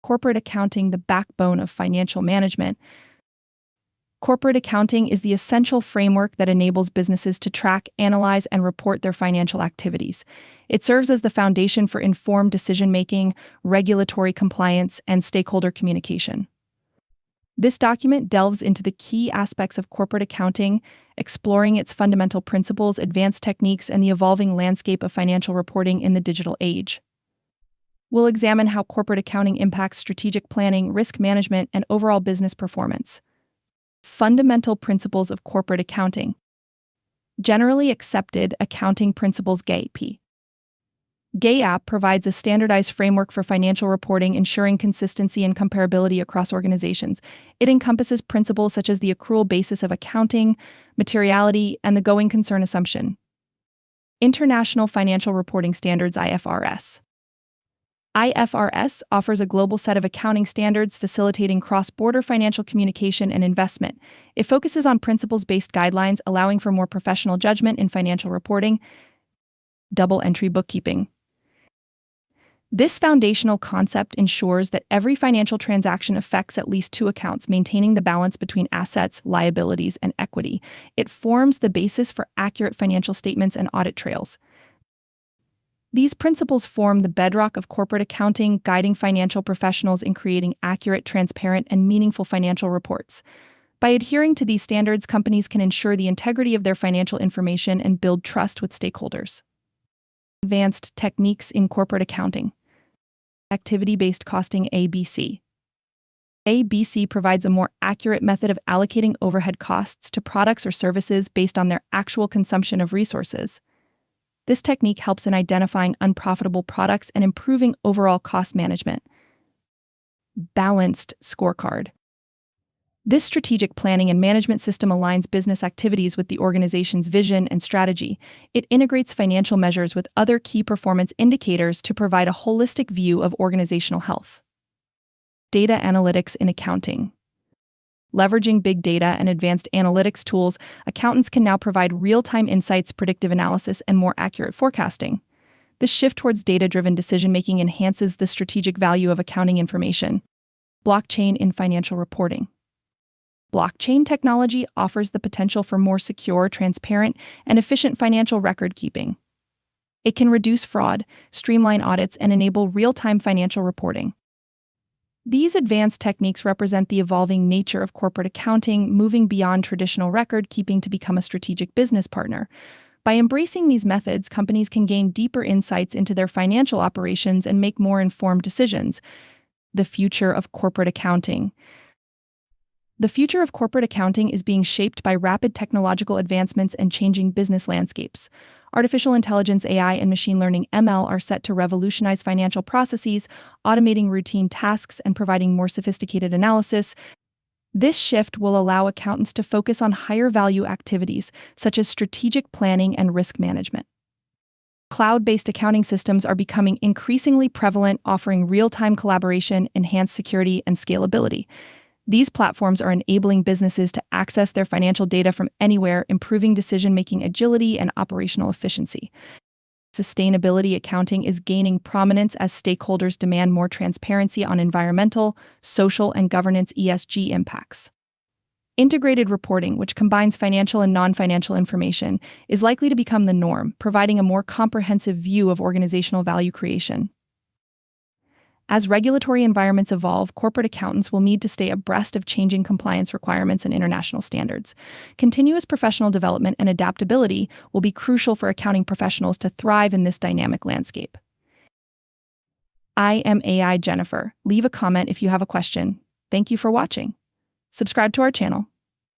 corporate accounting the backbone of financial management. Corporate accounting is the essential framework that enables businesses to track, analyze, and report their financial activities. It serves as the foundation for informed decision-making, regulatory compliance, and stakeholder communication. This document delves into the key aspects of corporate accounting, exploring its fundamental principles, advanced techniques, and the evolving landscape of financial reporting in the digital age. We'll examine how corporate accounting impacts strategic planning, risk management, and overall business performance. Fundamental principles of corporate accounting. Generally accepted accounting principles GAAP. GAAP provides a standardized framework for financial reporting, ensuring consistency and comparability across organizations. It encompasses principles such as the accrual basis of accounting, materiality, and the going concern assumption. International Financial Reporting Standards (IFRS). IFRS offers a global set of accounting standards facilitating cross-border financial communication and investment. It focuses on principles-based guidelines, allowing for more professional judgment in financial reporting. Double-entry bookkeeping. This foundational concept ensures that every financial transaction affects at least two accounts, maintaining the balance between assets, liabilities, and equity. It forms the basis for accurate financial statements and audit trails. These principles form the bedrock of corporate accounting, guiding financial professionals in creating accurate, transparent, and meaningful financial reports. By adhering to these standards, companies can ensure the integrity of their financial information and build trust with stakeholders. Advanced techniques in corporate accounting. Activity-based costing (ABC). ABC provides a more accurate method of allocating overhead costs to products or services based on their actual consumption of resources. This technique helps in identifying unprofitable products and improving overall cost management. Balanced scorecard. This strategic planning and management system aligns business activities with the organization's vision and strategy. It integrates financial measures with other key performance indicators to provide a holistic view of organizational health. Data analytics in accounting. Leveraging big data and advanced analytics tools, accountants can now provide real-time insights, predictive analysis, and more accurate forecasting. This shift towards data-driven decision-making enhances the strategic value of accounting information. Blockchain in financial reporting. Blockchain technology offers the potential for more secure, transparent, and efficient financial record keeping. It can reduce fraud, streamline audits, and enable real-time financial reporting. These advanced techniques represent the evolving nature of corporate accounting, moving beyond traditional record keeping to become a strategic business partner. By embracing these methods, companies can gain deeper insights into their financial operations and make more informed decisions. The future of corporate accounting. The future of corporate accounting is being shaped by rapid technological advancements and changing business landscapes. Artificial intelligence (AI) and machine learning (ML) are set to revolutionize financial processes, automating routine tasks and providing more sophisticated analysis. This shift will allow accountants to focus on higher-value activities, such as strategic planning and risk management. Cloud-based accounting systems are becoming increasingly prevalent, offering real-time collaboration, enhanced security, and scalability. These platforms are enabling businesses to access their financial data from anywhere, improving decision-making agility and operational efficiency. Sustainability accounting is gaining prominence as stakeholders demand more transparency on environmental, social, and governance (ESG) impacts. Integrated reporting, which combines financial and non-financial information, is likely to become the norm, providing a more comprehensive view of organizational value creation. As regulatory environments evolve, corporate accountants will need to stay abreast of changing compliance requirements and international standards. Continuous professional development and adaptability will be crucial for accounting professionals to thrive in this dynamic landscape. I am AI Jennifer. Leave a comment if you have a question. Thank you for watching. Subscribe to our channel.